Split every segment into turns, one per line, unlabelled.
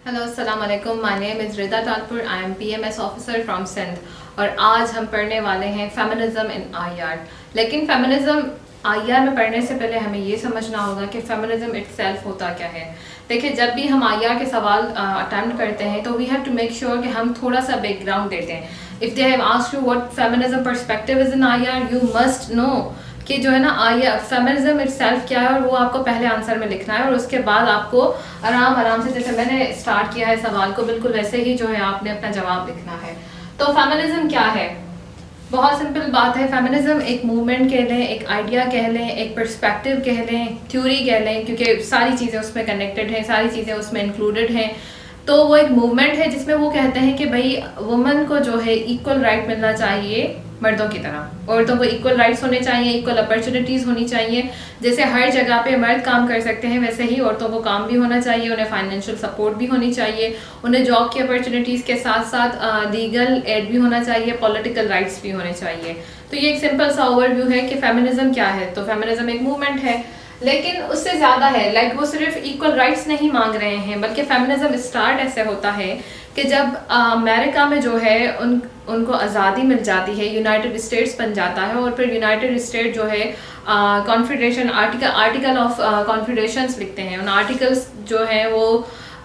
Hello अस्सलाम वालेकुम, my name is Rida Talpur. I am PMS officer from Sindh और आज हम पढ़ने वाले हैं फेमिनिज्म इन आईआर। लेकिन फेमिनिज्म आईआर में पढ़ने से पहले हमें ये समझना होगा कि फेमिनिज्म इटसेल्फ होता क्या है। देखिए, जब भी हम आईआर के सवाल अटेम्प्ट करते हैं तो we have to make sure कि हम थोड़ा सा बैकग्राउंड देते हैं। If they have asked you what feminism perspective is in IR, you must know कि जो है ना आईआर फेमिनिज्म इटसेल्फ क्या है, और वो आपको पहले आंसर में लिखना है और उसके बाद आपको आराम से, जैसे मैंने स्टार्ट किया है सवाल को, बिल्कुल वैसे ही जो है आपने अपना जवाब लिखना है। तो फेमिनिज्म क्या है? बहुत सिंपल बात है। फेमिनिज्म एक मूवमेंट कह लें, एक आइडिया कह लें, एक पर्सपेक्टिव कह लें, थ्योरी कह लें, क्योंकि सारी चीज़ें उसमें कनेक्टेड हैं, सारी चीज़ें उसमें इंक्लूडेड हैं। तो वो एक मूवमेंट है जिसमें वो कहते हैं कि भाई वुमन को जो है इक्वल राइट मिलना चाहिए मर्दों की तरह। औरतों को इक्वल राइट्स होने चाहिए, इक्वल अपॉर्चुनिटीज़ होनी चाहिए। जैसे हर जगह पे मर्द काम कर सकते हैं, वैसे ही औरतों को काम भी होना चाहिए, उन्हें फाइनेंशियल सपोर्ट भी होनी चाहिए, उन्हें जॉब की अपॉर्चुनिटीज़ के साथ साथ लीगल एड भी होना चाहिए, पॉलिटिकल राइट्स भी होने चाहिए। तो ये एक सिंपल सा ओवरव्यू है कि फेमिनिज्म क्या है। तो फेमिनिज्म एक मूवमेंट है, लेकिन उससे ज़्यादा है। लाइक वो सिर्फ इक्वल राइट्स नहीं मांग रहे हैं, बल्कि फेमिनिज्म स्टार्ट ऐसे होता है कि जब अमेरिका में जो है उनको आज़ादी मिल जाती है, यूनाइटेड स्टेट्स बन जाता है, और फिर यूनाइटेड स्टेट जो है कॉन्फेडरेशन आर्टिकल ऑफ कॉन्फेडरेशंस लिखते हैं। उन आर्टिकल्स जो हैं वो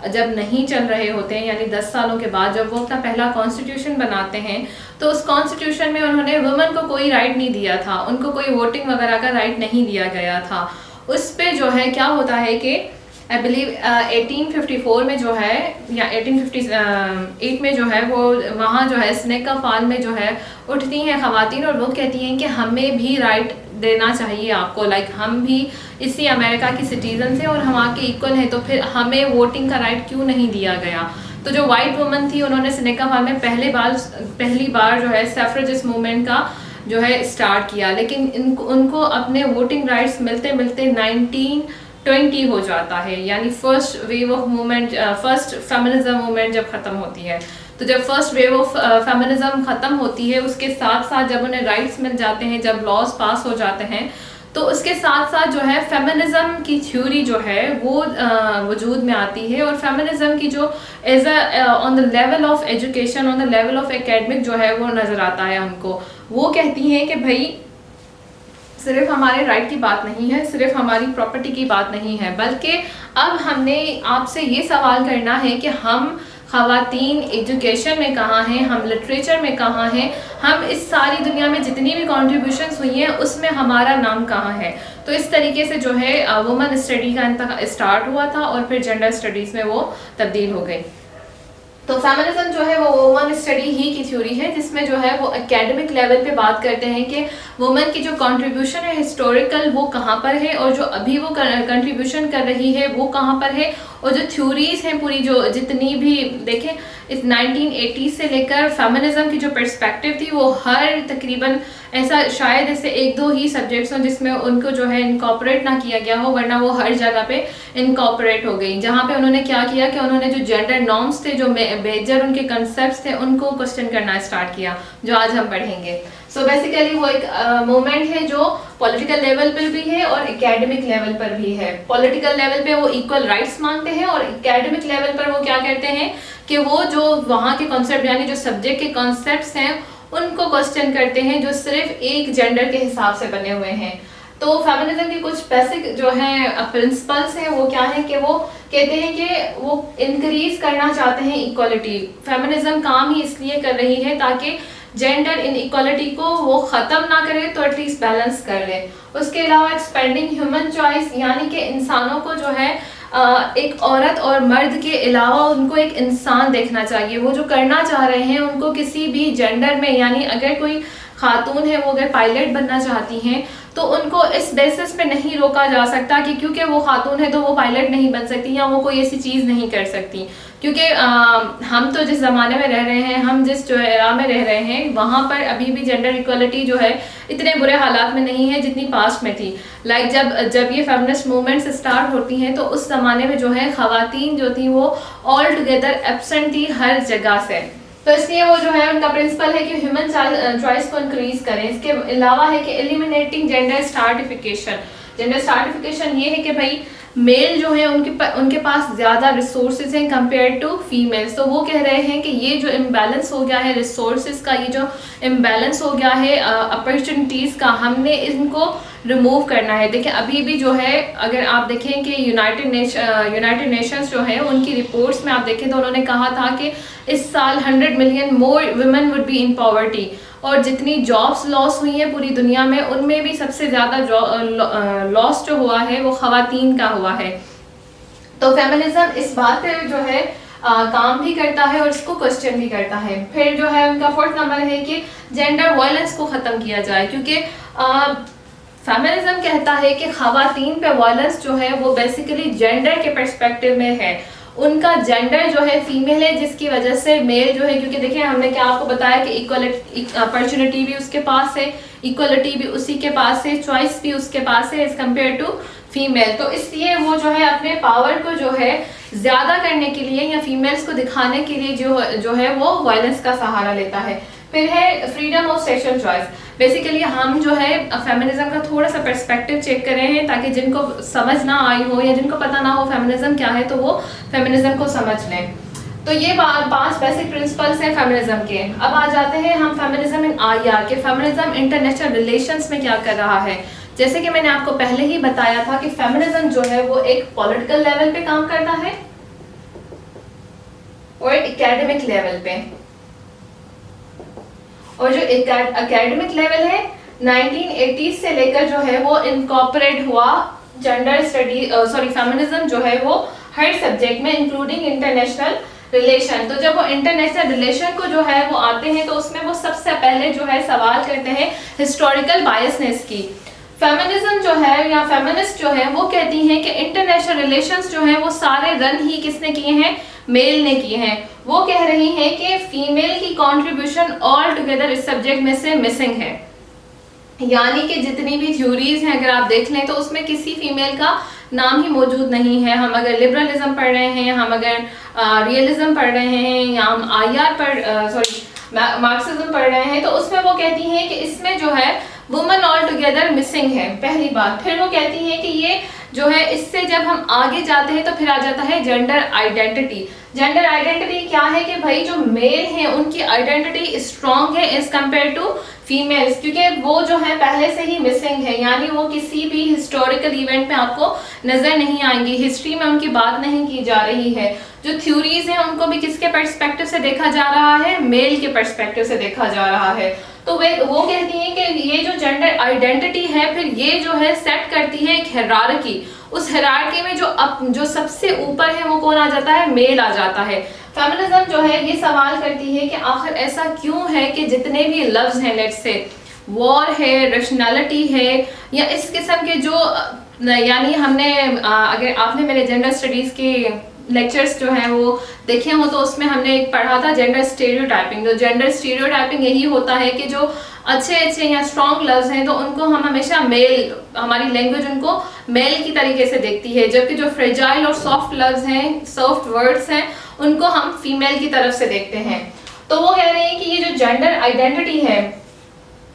जब नहीं चल रहे होते हैं, यानी 10 सालों के बाद जब वो अपना पहला कॉन्स्टिट्यूशन बनाते हैं, तो उस कॉन्स्टिट्यूशन में उन्होंने वुमेन को कोई राइट नहीं दिया था, उनको कोई वोटिंग वगैरह का राइट नहीं दिया गया था। उस पे जो है क्या होता है कि आई बिलीव 1854 में जो है या 1858 में जो है वो वहाँ जो है स्नेका फॉल में जो है उठती हैं ख़वातीन, और वो कहती हैं कि हमें भी राइट देना चाहिए आपको। लाइक हम भी इसी अमेरिका की सिटीजन थे और हम आके इक्वल हैं, तो फिर हमें वोटिंग का राइट क्यों नहीं दिया गया। तो जो वाइट वुमन थी, उन्होंने स्नेका फॉल में पहली बार जो है सफरेजिस्ट मूवमेंट का जो है स्टार्ट किया। लेकिन उनको अपने वोटिंग राइट्स मिलते मिलते 1920 हो जाता है, यानी first wave of movement, first feminism movement जब ख़त्म होती है। तो जब फर्स्ट वेव ऑफ फेमिनिज्म ख़त्म होती है, उसके साथ साथ जब उन्हें राइट्स मिल जाते हैं, जब लॉज पास हो जाते हैं, तो उसके साथ साथ जो है फेमिनिज्म की थ्योरी जो है वो वजूद में आती है। और फेमिनिज्म की जो as on the level of education, on the level of academic जो है वो नज़र आता है हमको। वो कहती हैं कि भाई सिर्फ हमारे राइट की बात नहीं है, सिर्फ हमारी प्रॉपर्टी की बात नहीं है, बल्कि अब हमने आपसे ये सवाल करना है कि हम ख़वातीन एजुकेशन में कहाँ हैं, हम लिटरेचर में कहाँ हैं, हम इस सारी दुनिया में जितनी भी कॉन्ट्रीब्यूशंस हुई हैं उसमें हमारा नाम कहाँ है। तो इस तरीके से जो है वुमेन स्टडी का स्टार्ट हुआ था और फिर जेंडर स्टडीज़ में वो तब्दील हो गई। तो फेमिनिज्म जो है वो वुमेन स्टडी ही की थ्योरी है, जिसमें जो है वो एकेडमिक लेवल पे बात करते हैं कि वुमेन की जो कंट्रीब्यूशन है हिस्टोरिकल वो कहाँ पर है, और जो अभी वो कंट्रीब्यूशन कर रही है वो कहाँ पर है, और जो थ्योरीज हैं पूरी, जो जितनी भी देखें इस 1980 से लेकर फेमिनिज्म की जो पर्सपेक्टिव थी वो हर तकरीबन ऐसा शायद ऐसे एक दो ही सब्जेक्ट्स हों जिसमें उनको जो है इनकॉर्पोरेट ना किया गया हो, वरना वो हर जगह पे इनकॉर्पोरेट हो गई। जहाँ पे उन्होंने क्या किया कि उन्होंने जो जेंडर नॉर्म्स थे, जो मेजर उनके कंसेप्ट थे, उनको क्वेश्चन करना स्टार्ट किया, जो आज हम पढ़ेंगे। सो बेसिकली वो एक मूवमेंट है जो पॉलिटिकल लेवल पर भी है और एकेडमिक लेवल पर भी है। पॉलिटिकल लेवल पे वो इक्वल राइट्स मांगते हैं, और एकेडमिक लेवल पर वो क्या करते हैं कि वो जो वहाँ के कॉन्सेप्ट यानी जो सब्जेक्ट के कॉन्सेप्ट्स हैं उनको क्वेश्चन करते हैं, जो सिर्फ एक जेंडर के हिसाब से बने हुए हैं। तो फेमिनिज्म की कुछ बेसिक जो है प्रिंसिपल्स हैं वो क्या है कि वो कहते हैं कि वो इंक्रीज करना चाहते हैं इक्वालिटी। फेमिनिज्म काम ही इसलिए कर रही है ताकि जेंडर इन इक्वालिटी को वो ख़त्म ना करे, तो एटलीस्ट बैलेंस कर ले। उसके अलावा एक्सपेंडिंग ह्यूमन चॉइस, यानी कि इंसानों को जो है एक औरत और मर्द के अलावा उनको एक इंसान देखना चाहिए। वो जो करना चाह रहे हैं उनको किसी भी जेंडर में, यानी अगर कोई खातून है वो अगर पायलट बनना चाहती हैं तो उनको इस बेसिस पे नहीं रोका जा सकता कि क्योंकि वो खातून है तो वो पायलट नहीं बन सकती या वो कोई ऐसी चीज़ नहीं कर सकती। क्योंकि हम तो जिस ज़माने में रह रहे हैं, हम जिस जो एरा में रह रहे हैं, वहाँ पर अभी भी जेंडर इक्वलिटी जो है इतने बुरे हालात में नहीं है जितनी पास्ट में थी। लाइक जब ये फेमिनिस्ट मूवमेंट्स स्टार्ट होती हैं तो उस ज़माने में जो है ख़वातीन जो थी वो ऑल टुगेदर एब्सेंट थी हर जगह से। तो इसलिए वो जो है उनका प्रिंसिपल है कि ह्यूमन चॉइस को इंक्रीज करें। इसके अलावा है कि eliminating gender stratification. Gender stratification ये है कि भाई मेल जो है उनके पास ज़्यादा रिसोर्सेज हैं कंपेयर टू फीमेल्स। तो वो कह रहे हैं कि ये जो इम्बैलेंस हो गया है रिसोर्सेज का, ये जो इम्बैलेंस हो गया है अपॉर्चुनिटीज़ का, हमने इनको रिमूव करना है। देखिए अभी भी जो है अगर आप देखें कि यूनाइटेड नेशंस जो है उनकी रिपोर्ट्स में आप देखें तो उन्होंने कहा था कि इस साल 100 million more women would be in poverty, और जितनी जॉब्स लॉस हुई हैं पूरी दुनिया में उनमें भी सबसे ज़्यादा लॉस जो हुआ है वो ख़वातीन का हुआ है। तो फेमिनिज्म इस बात पे जो है काम भी करता है और इसको क्वेश्चन भी करता है। फिर जो है उनका 4th नंबर है कि जेंडर वायलेंस को ख़त्म किया जाए, क्योंकि फेमिनिज्म कहता है कि ख़वातीन पे वायलेंस जो है वो बेसिकली जेंडर के पर्सपेक्टिव में है। उनका जेंडर जो है फीमेल है, जिसकी वजह से मेल जो है, क्योंकि देखिए हमने क्या आपको बताया कि इक्वलिटी अपॉर्चुनिटी भी उसके पास है, इक्वलिटी भी उसी के पास है, चॉइस भी उसके पास है एज कम्पेयर टू फीमेल। तो इसलिए वो जो है अपने पावर को जो है ज़्यादा करने के लिए या फीमेल्स को दिखाने के लिए जो है वो वायलेंस का सहारा लेता है। फिर है freedom of sexual choice. Basically हम जो है फेमिनिज्म का थोड़ा सा पर्सपेक्टिव चेक कर रहे हैं ताकि जिनको समझ ना आई हो या जिनको पता ना हो फेमिनिज्म क्या है तो वो फेमिनिज्म को समझ लें। तो ये 5 बेसिक प्रिंसिपल्स हैं फेमिनिज्म के। अब आ जाते हैं हम फेमिनिज्म इन आईआर के, फेमिनिज्म इंटरनेशनल रिलेशंस में क्या कर रहा है। जैसे कि मैंने आपको पहले ही बताया था कि फेमिनिज्म जो है वो एक पॉलिटिकल लेवल पे काम करता है और एकेडमिक लेवल पे, और जो एकेडमिक लेवल है 1980 से लेकर जो है वो इनकॉर्पोरेट हुआ जेंडर स्टडी फेमिनिज्म जो है वो हर सब्जेक्ट में इंक्लूडिंग इंटरनेशनल रिलेशन। तो जब वो इंटरनेशनल रिलेशन को जो है वो आते हैं तो उसमें वो सबसे पहले जो है सवाल करते हैं हिस्टोरिकल बायसनेस की। फेमिनिज्म जो है या फेमिनिस्ट जो है वो कहती हैं कि इंटरनेशनल रिलेशंस जो हैं वो सारे रन ही किसने किए हैं, मेल ने किए हैं। वो कह रही हैं कि फीमेल की कंट्रीब्यूशन ऑल टुगेदर इस सब्जेक्ट में से मिसिंग है, यानी कि जितनी भी थ्योरीज हैं अगर आप देख लें तो उसमें किसी फीमेल का नाम ही मौजूद नहीं है। हम अगर लिबरलिज्म पढ़ रहे हैं, हम अगर रियलिज्म पढ़ रहे हैं या हम आईआर मार्क्सिज्म पढ़ रहे हैं तो उसमें वो कहती हैं कि इसमें जो है वुमेन ऑल टुगेदर मिसिंग है, पहली बात। फिर वो कहती हैं कि ये जो है इससे जब हम आगे जाते हैं तो फिर आ जाता है जेंडर आइडेंटिटी। जेंडर आइडेंटिटी क्या है कि भाई जो मेल हैं उनकी आइडेंटिटी स्ट्रॉन्ग है एज कम्पेयर टू फीमेल्स, क्योंकि वो जो है पहले से ही मिसिंग है, यानी वो किसी भी हिस्टोरिकल इवेंट में आपको नजर नहीं आएंगी, हिस्ट्री में उनकी बात नहीं की जा रही है। जो थ्योरीज हैं उनको भी किसके पर्सपेक्टिव से देखा जा रहा है, मेल के पर्सपेक्टिव से देखा जा रहा है। तो वो कहती हैं कि ये जो जेंडर आइडेंटिटी है फिर ये जो है सेट करती है एक हायरार्की। उस हायरार्की में जो सबसे ऊपर है वो कौन आ जाता है, मेल आ जाता है। फेमिनिज्म जो है ये सवाल करती है कि आखिर ऐसा क्यों है कि जितने भी लफ्ज हैं, लेट्स से वॉर है, रेशनैलिटी है या इस किस्म के जो यानी हमने अगर आपने मेरे जेंडर स्टडीज के लेक्चर्स जो हैं वो देखे हो तो उसमें हमने एक पढ़ा था जेंडर स्टीरियोटाइपिंग। तो जेंडर स्टीरियोटाइपिंग यही होता है कि जो अच्छे या स्ट्रॉन्ग लफ्ज हैं तो उनको हम हमेशा मेल, हमारी लैंग्वेज उनको मेल की तरीके से देखती है, जबकि जो फ्रेजाइल और सॉफ्ट लफ्ज हैं, सॉफ्ट वर्ड्स हैं, उनको हम फीमेल की तरफ से देखते हैं। तो वो कह रहे हैं कि ये जो जेंडर आइडेंटिटी है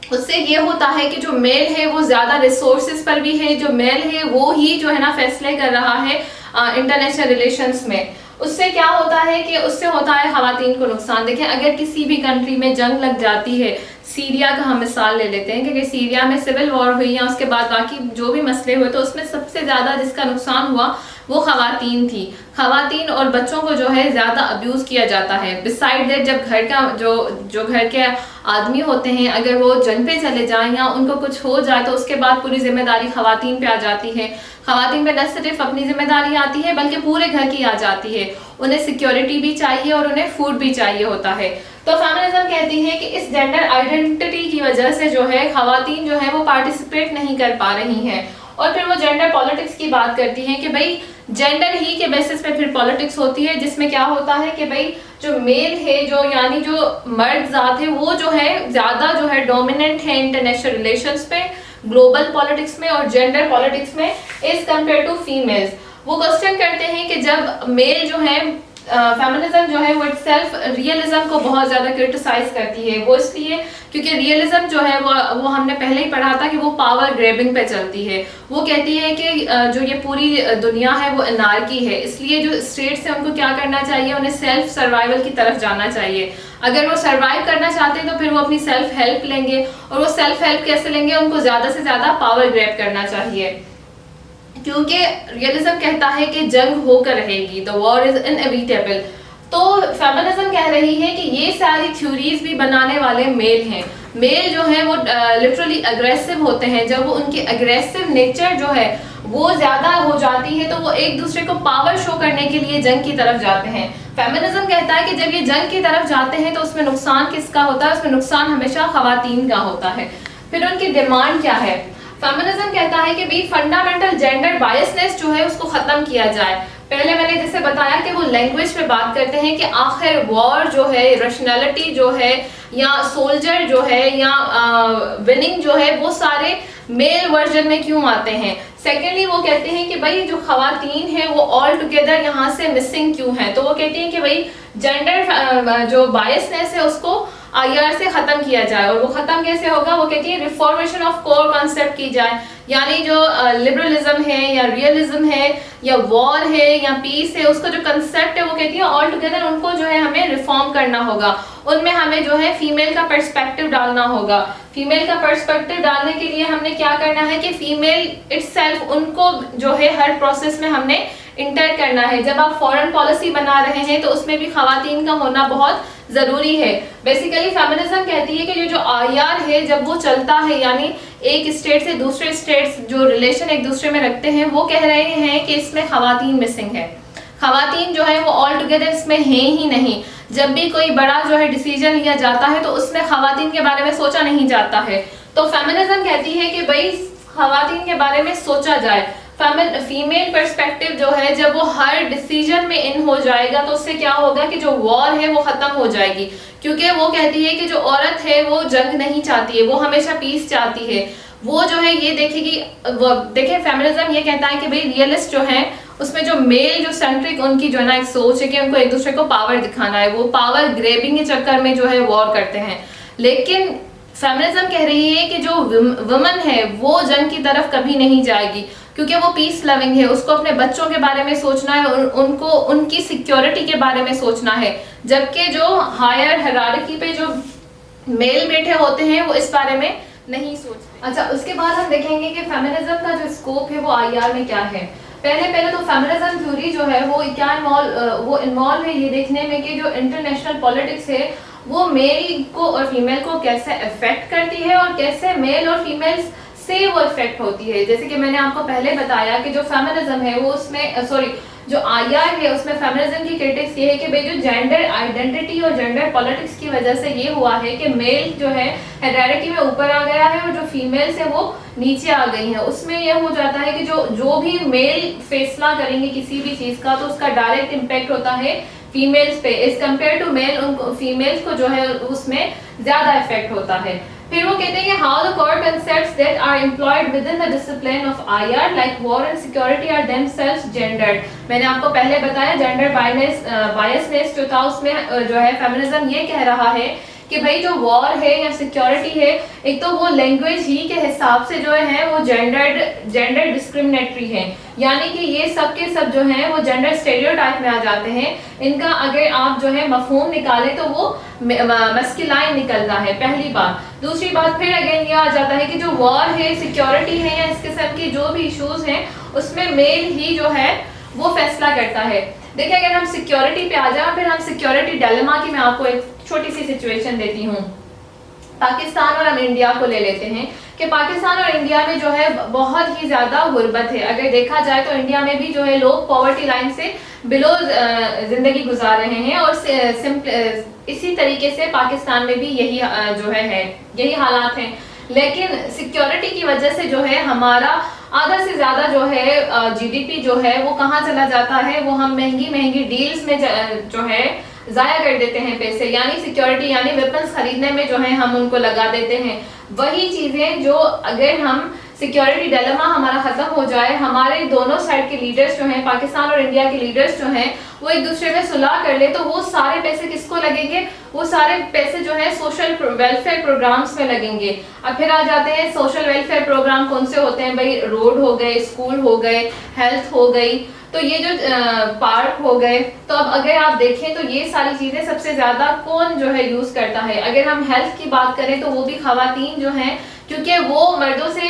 उससे ये होता है कि जो मेल है वो ज्यादा रिसोर्सेज पर भी है, जो मेल है वो ही जो है ना फैसले कर रहा है इंटरनेशनल रिलेशंस में। उससे क्या होता है कि उससे होता है खवातीन को नुकसान। देखिए अगर किसी भी कंट्री में जंग लग जाती है, सीरिया का हम मिसाल ले लेते हैं कि सीरिया में सिविल वॉर हुई या उसके बाद बाकी जो भी मसले हुए तो उसमें सबसे ज़्यादा जिसका नुकसान हुआ वो खवातीन थी। खवातीन और बच्चों को जो है ज़्यादा अब्यूज़ किया जाता है। बिसाइड दैट जब घर का जो घर के आदमी होते हैं अगर वो जंग पे चले जाएं या उनको कुछ हो जाए तो उसके बाद पूरी जिम्मेदारी खवातीन पे आ जाती है। खवातीन पे न सिर्फ अपनी जिम्मेदारी आती है बल्कि पूरे घर की आ जाती है। उन्हें सिक्योरिटी भी चाहिए और उन्हें फूड भी चाहिए होता है। तो फेमिनिज्म कहती है कि इस जेंडर आइडेंटिटी की वजह से जो है खवातीन जो है वो पार्टिसिपेट नहीं कर पा रही हैं। और फिर वो जेंडर पॉलिटिक्स की बात करती हैं कि भाई जेंडर ही के बेसिस पे फिर पॉलिटिक्स होती है, जिसमें क्या होता है कि भाई जो मेल है, जो यानी जो मर्द जात है वो जो है ज़्यादा जो है डोमिनेंट है इंटरनेशनल रिलेशंस पे, ग्लोबल पॉलिटिक्स में और जेंडर पॉलिटिक्स में एज कम्पेयर टू फीमेल्स। वो क्वेश्चन करते हैं कि जब मेल जो है फेमिनिज्म जो है वो इटसेल्फ रियलिज्म को बहुत ज़्यादा क्रिटिसाइज करती है। वो इसलिए क्योंकि रियलिज्म जो है वो हमने पहले ही पढ़ा था कि वो पावर ग्रैबिंग पे चलती है। वो कहती है कि जो ये पूरी दुनिया है वो अनार्की है, इसलिए जो स्टेट्स है उनको क्या करना चाहिए, उन्हें सेल्फ सर्वाइवल की तरफ जाना चाहिए। अगर वो सर्वाइव करना चाहते हैं तो फिर वो अपनी सेल्फ हेल्प लेंगे, और वो सेल्फ हेल्प कैसे लेंगे, उनको ज़्यादा से ज़्यादा पावर ग्रैब करना चाहिए, क्योंकि रियलिज्म कहता है कि जंग होकर रहेगी, द वॉर इज इनएविटेबल। तो फेमिनिज्म कह रही है कि ये सारी थ्योरीज भी बनाने वाले मेल हैं। मेल जो है वो लिटरली अग्रेसिव होते हैं। जब वो उनकी अग्रेसिव नेचर जो है वो ज्यादा हो जाती है तो वो एक दूसरे को पावर शो करने के लिए जंग की तरफ जाते हैं। फेमिनिज्म कहता है कि जब ये जंग की तरफ जाते हैं तो उसमें नुकसान किसका होता है, उसमें नुकसान हमेशा खवातीन का होता है। फिर उनकी डिमांड क्या है, फेमिनिज्म कहता है कि भाई फंडामेंटल जेंडर बायसनेस जो है उसको खत्म किया जाए। पहले मैंने जैसे बताया कि वो लैंग्वेज पे बात करते हैं कि आखिर वॉर जो है, रैशनैलिटी जो है, या सोल्जर जो है, या विनिंग जो है, वो सारे मेल वर्जन में क्यों आते हैं। सेकेंडली वो कहते हैं कि भाई जो खवातीन है वो ऑल टुगेदर यहाँ से मिसिंग क्यों है। तो वो कहती हैं कि भाई जेंडर जो बायसनेस है उसको आईआर से खत्म किया जाए। और वो खत्म कैसे होगा, वो कहती है रिफॉर्मेशन ऑफ कोर कॉन्सेप्ट की जाए, यानी जो लिबरलिज्म है या रियलिज्म है या वॉर है या पीस है, उसका जो कंसेप्ट है वो कहती है ऑल टुगेदर उनको जो है हमें रिफॉर्म करना होगा। उनमें हमें जो है फीमेल का पर्सपेक्टिव डालना होगा। फीमेल का पर्सपेक्टिव डालने के लिए हमने क्या करना है कि फीमेल इटसेल्फ उनको जो है हर प्रोसेस में हमने इंटर करना है। जब आप फॉरेन पॉलिसी बना रहे हैं तो उसमें भी खवातीन का होना बहुत जरूरी है। बेसिकली फेमिनिज्म कहती है कि जो आईआर है जब वो चलता है, यानी एक स्टेट से दूसरे स्टेट्स जो रिलेशन एक दूसरे में रखते हैं, वो कह रहे हैं कि इसमें खवातीन मिसिंग है। खवातीन जो है वो ऑल टुगेदर इसमें है ही नहीं। जब भी कोई बड़ा जो है डिसीजन लिया जाता है तो उसमें खवातीन के बारे में सोचा नहीं जाता है। तो फेमिनिज्म कहती है कि भाई खवातीन के बारे में सोचा जाए। फीमेल पर्सपेक्टिव जो है जब वो हर डिसीजन में इन हो जाएगा तो उससे क्या होगा कि जो वॉर है वो खत्म हो जाएगी, क्योंकि वो कहती है कि जो औरत है वो जंग नहीं चाहती है, वो हमेशा पीस चाहती है। वो जो है ये देखेगी, देखें फेमिनिज्म ये कहता है कि भाई रियलिस्ट जो है उसमें जो मेल जो सेंट्रिक उनकी जो है ना एक सोच है कि उनको एक दूसरे को पावर दिखाना है, वो पावर ग्रेबिंग के चक्कर में जो है वॉर करते हैं। लेकिन फेमिनिज्म कह रही है कि जो वुमन है वो जंग की तरफ कभी नहीं जाएगी, क्योंकि वो पीस लविंग है। उसको अपने बच्चों के बारे में सोचना है, उनको उनकी सिक्योरिटी के बारे में सोचना है। जबकि जो हायर हायरार्की पे जो मेल बैठे होते हैं वो इस बारे में नहीं सोचते। अच्छा, उसके बाद हम देखेंगे कि फेमिनिज्म का जो स्कोप है वो आईआर में क्या है। पहले तो फेमिनिज्म थ्योरी जो है वो क्या इन्वॉल्व है ये देखने में कि जो इंटरनेशनल पॉलिटिक्स है वो मेल को और फीमेल को कैसे अफेक्ट करती है और कैसे मेल और फीमेल्स से वो इफेक्ट होती है। जैसे कि मैंने आपको पहले बताया कि जो फेमिनिज्म है वो उसमें जो आईआर है उसमें फेमिनिज्म की क्रिटिक्स ये है कि भाई जो जेंडर आइडेंटिटी और जेंडर पॉलिटिक्स की वजह से ये हुआ है कि मेल जो है हायरार्की में ऊपर आ गया है और जो फीमेल्स है वो नीचे आ गई है। उसमें यह हो जाता है कि जो भी मेल फैसला करेंगे किसी भी चीज का तो उसका डायरेक्ट इम्पैक्ट होता है फीमेल्स पे, एज कम्पेयर टू मेल उनको फीमेल्स को जो है उसमें ज्यादा इफेक्ट होता है। फिर वो कहते हैं कि how the core concepts that are employed within the discipline of IR like war and security are themselves gendered। मैंने आपको पहले बताया जेंडर बायसनेस जो था उसमें जो है फेमिनिज्म ये कह रहा है कि भाई जो वॉर है या सिक्योरिटी है, एक तो वो लैंग्वेज ही के हिसाब से जो है वो जेंडर डिस्क्रिमिनेटरी है, यानी कि ये सब के सब जो हैं वो जेंडर स्टेरियोटाइप में आ जाते हैं। इनका अगर आप जो है मफहूम निकाले तो वो मस्कुलाइन निकलता है, पहली बात। दूसरी बात फिर अगेन ये आ जाता है कि जो वॉर है, सिक्योरिटी है या इस किस्म की जो भी इश्यूज हैं उसमें मेल ही जो है वो फैसला करता है। देखिए अगर हम सिक्योरिटी पे आ जाए, फिर हम सिक्योरिटी डायलेमा की मैं आपको एक छोटी सी सिचुएशन देती हूँ। पाकिस्तान और हम इंडिया को ले लेते हैं कि पाकिस्तान और इंडिया में जो है बहुत ही ज्यादा गुर्बत है। अगर देखा जाए तो इंडिया में भी जो है लोग पॉवर्टी लाइन से बिलो जिंदगी गुजार रहे हैं और इसी तरीके से पाकिस्तान में भी यही जो है यही हालात हैं। लेकिन सिक्योरिटी की वजह से जो है हमारा आधा से ज्यादा जो है जीडीपी जो है वो कहाँ चला जाता है, वो हम महंगी डील्स में जो है जाया कर देते हैं पैसे, यानी सिक्योरिटी यानी वेपन्स खरीदने में जो है हम उनको लगा देते हैं। वही चीजें जो अगर हम सिक्योरिटी डिलेमा हमारा खत्म हो जाए, हमारे दोनों साइड के लीडर्स जो हैं, पाकिस्तान और इंडिया के लीडर्स जो हैं, वो एक दूसरे में सुलह कर ले, तो वो सारे पैसे किसको लगेंगे? वो सारे पैसे जो है सोशल वेलफेयर प्रोग्राम्स में लगेंगे। अब फिर आ जाते हैं सोशल वेलफेयर प्रोग्राम कौन से होते हैं भाई? रोड हो गए, स्कूल हो गए, हेल्थ हो गई, तो ये जो पार्क हो गए। तो अब अगर आप देखें तो ये सारी चीजें सबसे ज्यादा कौन जो है यूज करता है? अगर हम हेल्थ की बात करें तो वो भी खवातीन जो हैं, क्योंकि वो मर्दों से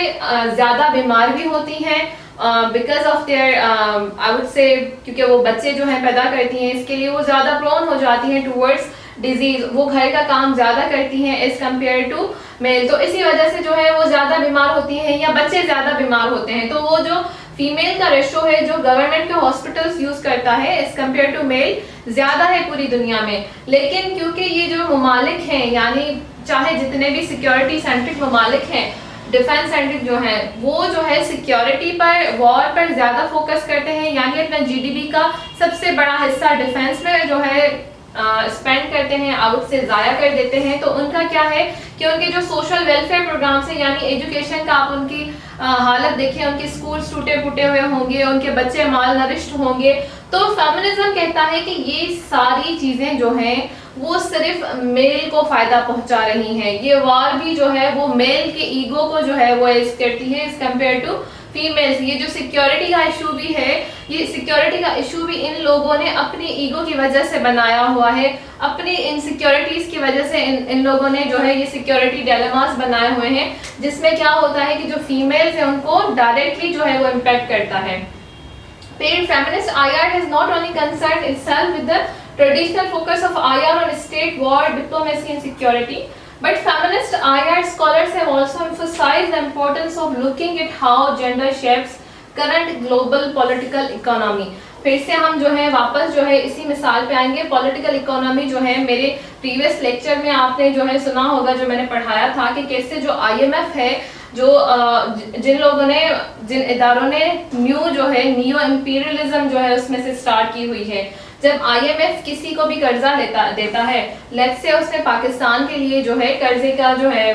ज्यादा बीमार भी होती हैं because of their I would say, क्योंकि वो बच्चे जो हैं पैदा करती हैं, इसके लिए वो ज्यादा प्रोन हो जाती हैं टूवर्ड्स डिजीज। वो घर का काम ज्यादा करती हैं एज कम्पेयर टू मेल, तो इसी वजह से जो है वो ज्यादा बीमार होती हैं या बच्चे ज्यादा बीमार होते हैं। तो वो जो फीमेल का रेशो है जो गवर्नमेंट के हॉस्पिटल्स यूज करता है एज कम्पेयर टू मेल ज्यादा है पूरी दुनिया में। लेकिन क्योंकि ये जो ममालिक हैं, यानी चाहे जितने भी सिक्योरिटी सेंट्रिक ममालिक हैं, डिफेंस सेंट्रिक जो हैं, वो जो है सिक्योरिटी पर, वॉर पर ज्यादा फोकस करते हैं, यानी अपना जीडीपी का सबसे बड़ा हिस्सा डिफेंस में जो है स्पेंड करते हैं, आउट से जाया कर देते हैं। तो उनका क्या है कि उनके जो सोशल वेलफेयर प्रोग्राम्स हैं, यानी एजुकेशन का आप उनकी हालत देखिए, उनके स्कूल्स टूटे फूटे हुए होंगे, उनके बच्चे माल नरिश्ड होंगे। तो फेमिनिज्म कहता है कि ये सारी चीजें जो हैं वो सिर्फ मेल को फायदा पहुंचा रही हैं। ये वॉर भी जो है वो मेल के ईगो को जो है वो एज करती है एज कम्पेयर टू फीमेल्स। ये जो सिक्योरिटी का इशू भी है, ये सिक्योरिटी का इशू भी इन लोगों ने अपनी ईगो की वजह से बनाया हुआ है, अपनी इनसिक्योरिटीज की वजह से इन लोगों ने जो है ये सिक्योरिटी डिलेमास बनाए हुए हैं, जिसमें क्या होता है कि जो फीमेल्स हैं उनको डायरेक्टली जो है वो इम्पैक्ट करता है। Feminist IR has not only concerned itself with the traditional focus of IR on state, war, diplomacy and security, but feminist IR scholars have also emphasized the importance of looking at how gender shapes current global political economy। फिर से हम जो है वापस जो है इसी मिसाल पे आएंगे। पॉलिटिकल इकोनॉमी जो है, मेरे प्रीवियस लेक्चर में आपने जो है सुना होगा, जो मैंने पढ़ाया था कि कैसे जो IMF है, जो जिन लोगों ने, जिन इदारों ने जो है नियो इंपीरियलिज्म जो है उसमें से स्टार्ट की हुई है। जब IMF किसी को भी कर्जा देता है, लेट्स से उसने पाकिस्तान के लिए जो है कर्जे का जो है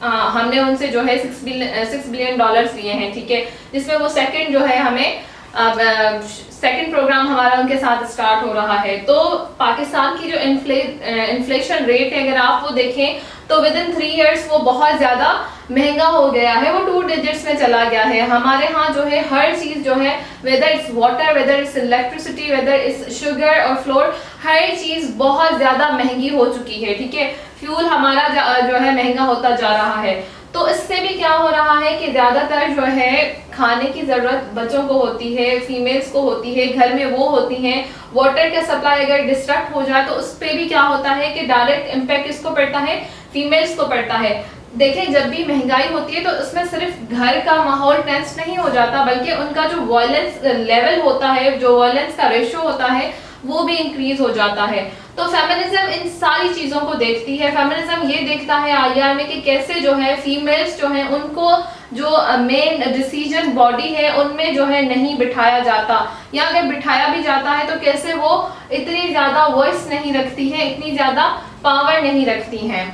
हमने उनसे जो है $6 बिलियन लिए हैं, ठीक है, जिसमें वो सेकंड जो है हमें सेकंड प्रोग्राम हमारा उनके साथ स्टार्ट हो रहा है। तो पाकिस्तान की जो इन्फ्लेशन रेट है अगर आप वो देखें तो विद इन 3 इयर्स वो बहुत ज्यादा महंगा हो गया है, वो 2 डिजिट्स में चला गया है। हमारे यहाँ जो है हर चीज जो है, whether it's water, whether it's electricity, whether it's sugar और फ्लोर, हर चीज बहुत ज्यादा महंगी हो चुकी है, ठीक है। फ्यूल हमारा जो है महंगा होता जा रहा है। तो इससे भी क्या हो रहा है कि ज्यादातर जो है खाने की जरूरत बच्चों को होती है, फीमेल्स को होती है, घर में वो होती हैं। वाटर का सप्लाई अगर डिस्ट्रक्ट हो जाए तो उस पर भी क्या होता है कि डायरेक्ट इम्पैक्ट किसको पड़ता है? फीमेल्स को पड़ता है। देखें, जब भी महंगाई होती है तो उसमें सिर्फ घर का माहौल टेंस नहीं हो जाता, बल्कि उनका जो वायलेंस लेवल होता है, जो वायलेंस का रेशो होता है, वो भी इंक्रीज हो जाता है। तो फेमिनिज्म इन सारी चीजों को देखती है। फेमिनिज्म ये देखता है IR में कि कैसे जो है फीमेल्स जो है उनको जो मेन डिसीजन बॉडी है उनमें जो है नहीं बिठाया जाता, या अगर बिठाया भी जाता है तो कैसे वो इतनी ज्यादा वॉइस नहीं रखती है, इतनी ज्यादा पावर नहीं रखती हैं।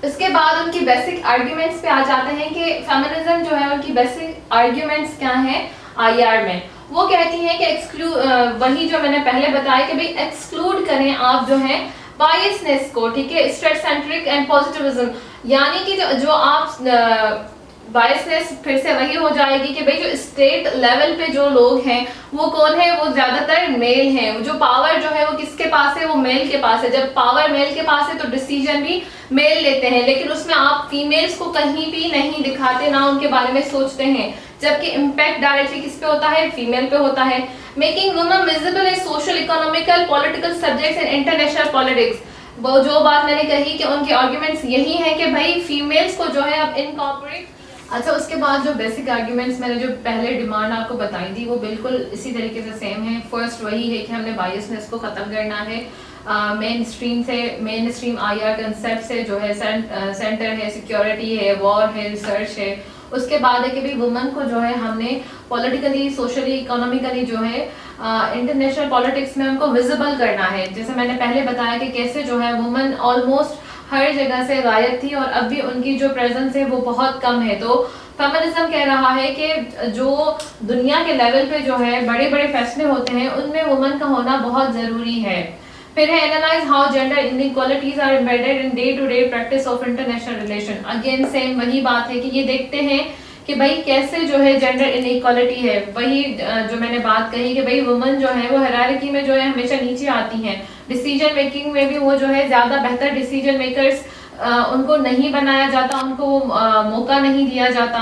इसके बाद उनकी बेसिक आर्ग्यूमेंट्स पे आ जाते हैं कि फेमिनिज्म जो है उनकी बेसिक आर्ग्यूमेंट्स क्या हैं IR में। वो कहती हैं कि वही जो मैंने पहले बताया कि भाई एक्सक्लूड करें आप जो है बायसनेस को, ठीक है, स्टेट सेंट्रिक एंड पॉजिटिविज्म, यानी कि जो आप बायसनेस फिर से वही हो जाएगी कि भाई जो स्टेट लेवल पे जो लोग हैं वो कौन है? वो ज्यादातर मेल हैं। जो पावर जो है वो किसके पास है? वो मेल के पास है। जब पावर मेल के पास है तो डिसीजन भी मेल लेते हैं, लेकिन उसमें आप फीमेल्स को कहीं भी नहीं दिखाते, ना उनके बारे में सोचते हैं, जबकि इम्पैक्ट डायरेक्टली किस पे होता है? फीमेल पे होता है। Making women visible in social, economical, political subjects and international politics. वो जो बात मैंने कही कि उनके आर्ग्यूमेंट्स यही हैं कि भाई फीमेल्स को जो है अब इनकॉर्पोरेट। अच्छा, उसके बाद जो बेसिक आर्ग्यूमेंट्स मैंने जो पहले डिमांड आपको बताई थी वो बिल्कुल इसी तरीके से सेम है। फर्स्ट वही है कि हमने बायसनेस को ख़त्म करना है। मेन स्ट्रीम IR कंसेप्ट से जो है सेंटर है, सिक्योरिटी है, वॉर है, रिसर्च है। उसके बाद है कि भाई वुमेन को जो है हमने पॉलिटिकली, सोशली, इकोनॉमिकली जो है इंटरनेशनल पॉलिटिक्स में उनको विजिबल करना है। जैसे मैंने पहले बताया कि कैसे जो है वुमेन ऑलमोस्ट हर जगह से गायब थी और अब भी उनकी जो प्रेजेंस है वो बहुत कम है। तो फेमिनिज्म कह रहा है कि जो दुनिया के लेवल पे जो है बड़े बड़े फैसले होते हैं उनमें वुमन का होना बहुत ज़रूरी है। फिर है analyse how gender inequalities are embedded in day to day practice of international relation. Again same वही बात है कि ये देखते हैं कि भाई कैसे जो है जेंडर इनइक्वालिटी है, वही जो मैंने बात कही कि भाई वुमन जो है वो हायरार्की में जो है हमेशा नीचे आती हैं, डिसीजन मेकिंग में भी वो जो है ज़्यादा बेहतर डिसीजन मेकर्स उनको नहीं बनाया जाता, उनको मौका नहीं दिया जाता।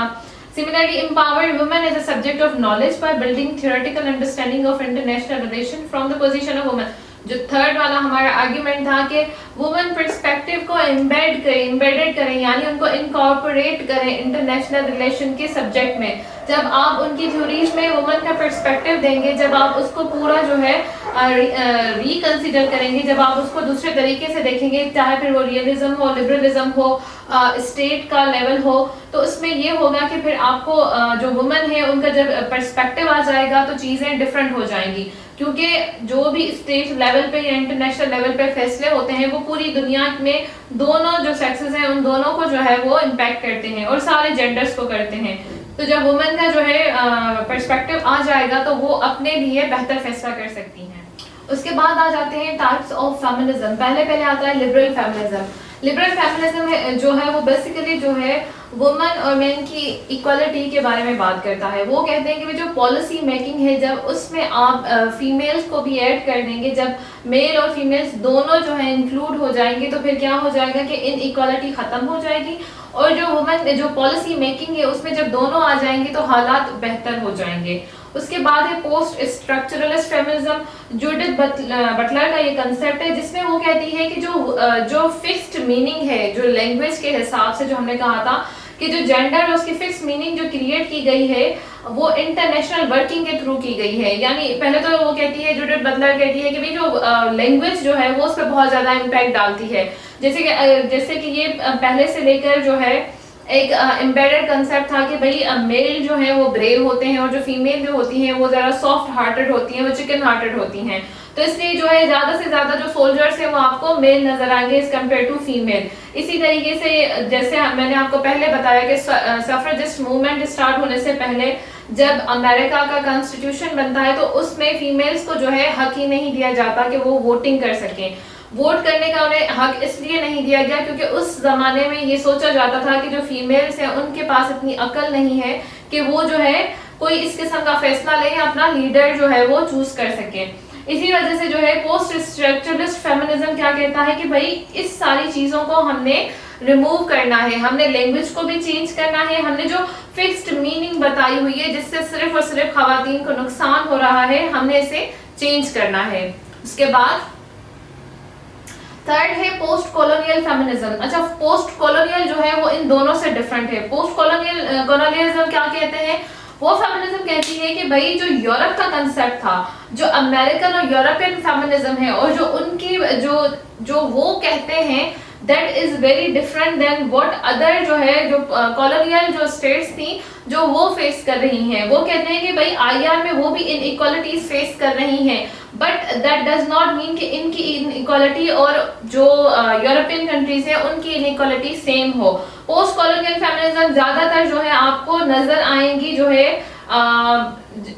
Similarly, empowered women is a subject of knowledge by building theoretical understanding of international relation from the position of woman। जो थर्ड वाला हमारा आर्ग्यूमेंट था कि वुमेन पर्सपेक्टिव को एम्बेडेड करें, यानी उनको इनकॉर्पोरेट करें इंटरनेशनल रिलेशन के सब्जेक्ट में। जब आप उनकी थ्योरीज में वुमेन का पर्सपेक्टिव देंगे, जब आप उसको पूरा जो है रिकंसिडर करेंगे, जब आप उसको दूसरे तरीके से देखेंगे, चाहे फिर वो रियलिज्म हो, लिबरलिज्म हो, स्टेट का लेवल हो, तो उसमें ये होगा कि फिर आपको जो वुमेन है उनका जब पर्सपेक्टिव आ जाएगा तो चीज़ें डिफरेंट हो जाएंगी। क्योंकि जो भी स्टेट लेवल पे या इंटरनेशनल लेवल पे फैसले होते हैं वो पूरी दुनिया में दोनों जो सेक्सेस हैं उन दोनों को जो है वो इम्पैक्ट करते हैं और सारे जेंडर्स को करते हैं। तो जब वुमेन का जो है पर्सपेक्टिव आ जाएगा तो वो अपने लिए बेहतर फैसला कर सकती हैं। उसके बाद आ जाते हैं टाइप्स ऑफ फेमिनिज्म। पहले आता है लिबरल फेमिनिज्म। लिबरल फेमिनिज्म जो है वो बेसिकली जो है वुमेन और मेन की इक्वालिटी के बारे में बात करता है। वो कहते हैं कि जो पॉलिसी मेकिंग है जब उसमें आप फीमेल्स को भी ऐड कर देंगे, जब मेल और फीमेल्स दोनों जो है इंक्लूड हो जाएंगे तो फिर क्या हो जाएगा कि इन इक्वालिटी खत्म हो जाएगी और जो वुमेन जो पॉलिसी मेकिंग है उसमें जब दोनों आ जाएंगे तो हालात बेहतर हो जाएंगे। उसके बाद है post structuralist feminism. Judith Butler का ये कंसेप्ट है जिसमें वो कहती है कि जो फिक्स्ड मीनिंग है, जो लैंग्वेज के हिसाब से जो हमने कहा था कि जो जेंडर है उसकी फिक्स मीनिंग जो क्रिएट की गई है वो इंटरनेशनल वर्किंग के थ्रू की गई है। यानी पहले तो वो कहती है, जूडिथ बटलर कहती है कि भाई जो लैंग्वेज जो है वो उस पर बहुत ज़्यादा इम्पैक्ट डालती है। जैसे कि ये पहले से लेकर जो है एक एम्बेडेड कंसेप्ट था कि भाई मेल जो है वो ब्रेव होते हैं और जो फीमेल जो होती हैं वो ज़रा सॉफ्ट हार्टेड होती हैं, वो चिकन हार्टेड होती हैं। तो इसलिए जो है ज़्यादा से ज़्यादा जो सोल्जर्स हैं वो आपको मेल नजर आएंगे एज कम्पेयर टू फीमेल। इसी तरीके से जैसे मैंने आपको पहले बताया कि सफरेजिस्ट मूवमेंट स्टार्ट होने से पहले जब अमेरिका का कॉन्स्टिट्यूशन बनता है तो उसमें फीमेल्स को जो है हक ही नहीं दिया जाता कि वो वोटिंग कर सकें। वोट करने का उन्हें हक इसलिए नहीं दिया गया क्योंकि उस जमाने में ये सोचा जाता था कि जो फीमेल्स हैं उनके पास इतनी अकल नहीं है कि वो जो है कोई इस किस्म का फैसला ले, अपना लीडर जो है वो चूज कर सके। इसी वजह से जो है पोस्ट स्ट्रक्चरलिस्ट फेमिनिज्म क्या कहता है कि भाई इस सारी चीजों को हमने रिमूव करना है, हमने लैंग्वेज को भी चेंज करना है, हमने जो फिक्स्ड मीनिंग बताई हुई है जिससे सिर्फ और सिर्फ खवातीन को नुकसान हो रहा है, हमने इसे चेंज करना है। उसके बाद थर्ड है पोस्ट कॉलोनियल फेमिनिज्म। अच्छा, पोस्ट कॉलोनियल जो है वो इन दोनों से डिफरेंट है। पोस्ट कॉलोनियलिज्म क्या कहते हैं, वो फेमिनिज्म कहती है कि भाई जो यूरोप का कंसेप्ट था, जो अमेरिकन और यूरोपियन फेमिनिज्म है और जो उनकी जो वो कहते हैं that is very different than what other जो है जो कॉलोनियल जो स्टेट्स थी जो वो फेस कर रही हैं। वो कहते हैं कि भाई आईआर में वो भी इनइक्वालिटीज फेस कर रही हैं, but that does not mean कि इनकी इनइक्वालिटी और जो यूरोपियन कंट्रीज है उनकी इनइक्वालिटी सेम हो। पोस्ट कॉलोनियल फेमिनिज्म ज्यादातर जो है आपको नजर आएंगी जो है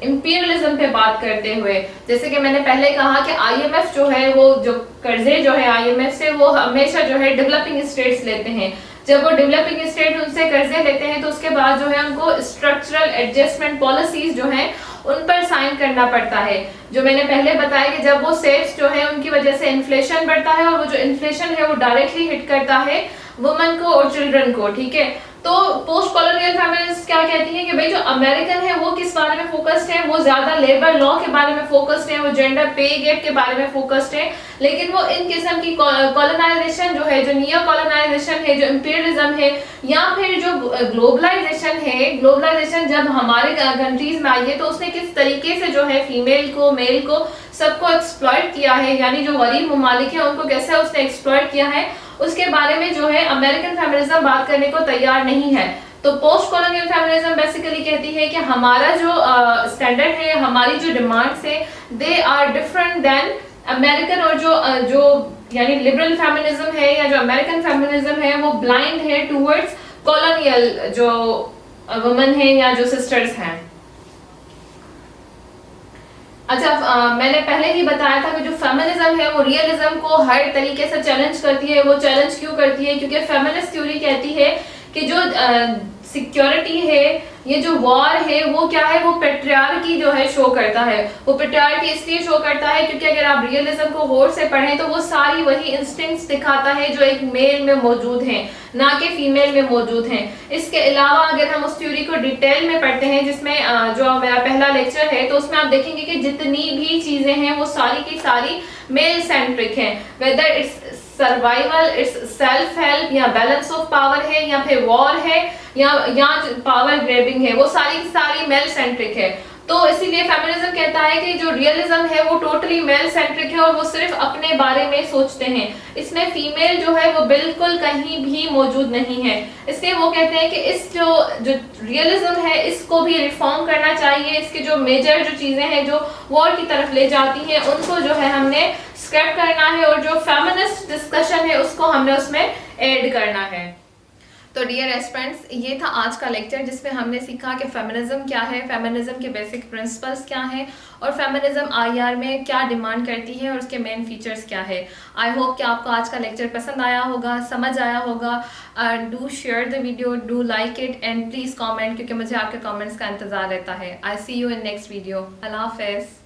इंपीरियलिज्म पे बात करते हुए। जैसे कि मैंने पहले कहा कि आईएमएफ जो है वो जो कर्जे जो है आईएमएफ से वो हमेशा जो है डेवलपिंग स्टेट्स लेते हैं। जब वो डेवलपिंग स्टेट उनसे कर्जे लेते हैं तो उसके बाद जो है उनको स्ट्रक्चरल एडजस्टमेंट पॉलिसीज जो हैं उन पर साइन करना पड़ता है। जो मैंने पहले बताया कि जब वो सेल्स जो है उनकी वजह से इन्फ्लेशन बढ़ता है और वो जो इन्फ्लेशन है वो डायरेक्टली हिट करता है वुमेन को और चिल्ड्रन को, ठीक है। तो पोस्ट कॉलोनियल फेमिनिस्ट क्या कहती है कि भाई जो अमेरिकन है वो किस बारे में फोकस्ड है, वो ज्यादा लेबर लॉ के बारे में फोकस्ड है, वो जेंडर पे गैप के बारे में फोकस्ड है, लेकिन वो इन किस्म की कॉलोनाइजेशन जो है, जो नियो कॉलोनाइजेशन है, जो इंपीरियलिज्म है या फिर जो ग्लोबलाइजेशन है, ग्लोबलाइजेशन जब हमारे कंट्रीज में आई है तो उसने किस तरीके से जो है फीमेल को मेल को सबको एक्सप्लॉइट किया है, यानी जो गरीब ममालिक है उनको कैसे उसने एक्सप्लॉइट किया है, उसके बारे में जो है अमेरिकन फेमिनिज्म बात करने को तैयार नहीं है। तो पोस्ट कॉलोनियल फेमिनिज्म बेसिकली कहती है कि हमारा जो स्टैंडर्ड है, हमारी जो डिमांड्स है, they are different than American और जो यानी लिबरल फेमिनिज्म है या जो अमेरिकन फेमिनिज्म है वो ब्लाइंड है टूवर्ड्स कॉलोनियल जो वुमेन है या जो सिस्टर्स हैं। अच्छा, मैंने पहले ही बताया था कि जो फेमिनिज्म है वो रियलिज्म को हर तरीके से चैलेंज करती है। वो चैलेंज क्यों करती है? क्योंकि फेमिनिस्ट थ्योरी कहती है कि जो सिक्योरिटी है, ये जो वॉर है वो क्या है, वो पेट्रियार्की जो है शो करता है। वो पेट्रियार्की इसलिए शो करता है क्योंकि अगर आप रियलिज्म को गौर से पढ़ें तो वो सारी वही इंस्टिंक्ट्स दिखाता है जो एक मेल में मौजूद हैं, ना कि फीमेल में मौजूद हैं। इसके अलावा अगर हम उस थ्योरी को डिटेल में पढ़ते हैं, जिसमें जो मेरा पहला लेक्चर है, तो उसमें आप देखेंगे कि जितनी भी चीजें हैं वो सारी की सारी मेल सेंट्रिक हैं। Whether it's survival, it's self help, या बैलेंस ऑफ पावर है, या फिर वॉर है, या पावर ग्रेबिंग है, वो सारी की सारी मेल सेंट्रिक है। तो इसीलिए फेमिनिज्म कहता है कि जो रियलिज्म है वो टोटली मेल सेंट्रिक है और वो सिर्फ अपने बारे में सोचते हैं। इसमें फीमेल जो है वो बिल्कुल कहीं भी मौजूद नहीं है। इसलिए वो कहते हैं कि इस जो रियलिज्म है इसको भी रिफॉर्म करना चाहिए। इसके जो मेजर जो चीजें हैं जो वॉर की तरफ ले जाती हैं उनको जो है हमने स्क्रैप करना है और जो फेमिनिस्ट डिस्कशन है उसको हमने उसमें ऐड करना है। तो डियर एस्पिरेंट्स, ये था आज का लेक्चर जिसमें हमने सीखा कि फेमिनिज्म क्या है, फेमिनिज्म के बेसिक प्रिंसिपल्स क्या हैं और फेमिनिज्म आईआर में क्या डिमांड करती है और उसके मेन फीचर्स क्या है। आई होप कि आपको आज का लेक्चर पसंद आया होगा, समझ आया होगा। Do share the video, do like it and please comment, क्योंकि मुझे आपके कॉमेंट्स का इंतज़ार रहता है। आई सी यू इन नेक्स्ट वीडियो। अल्लाह हाफ़िज़।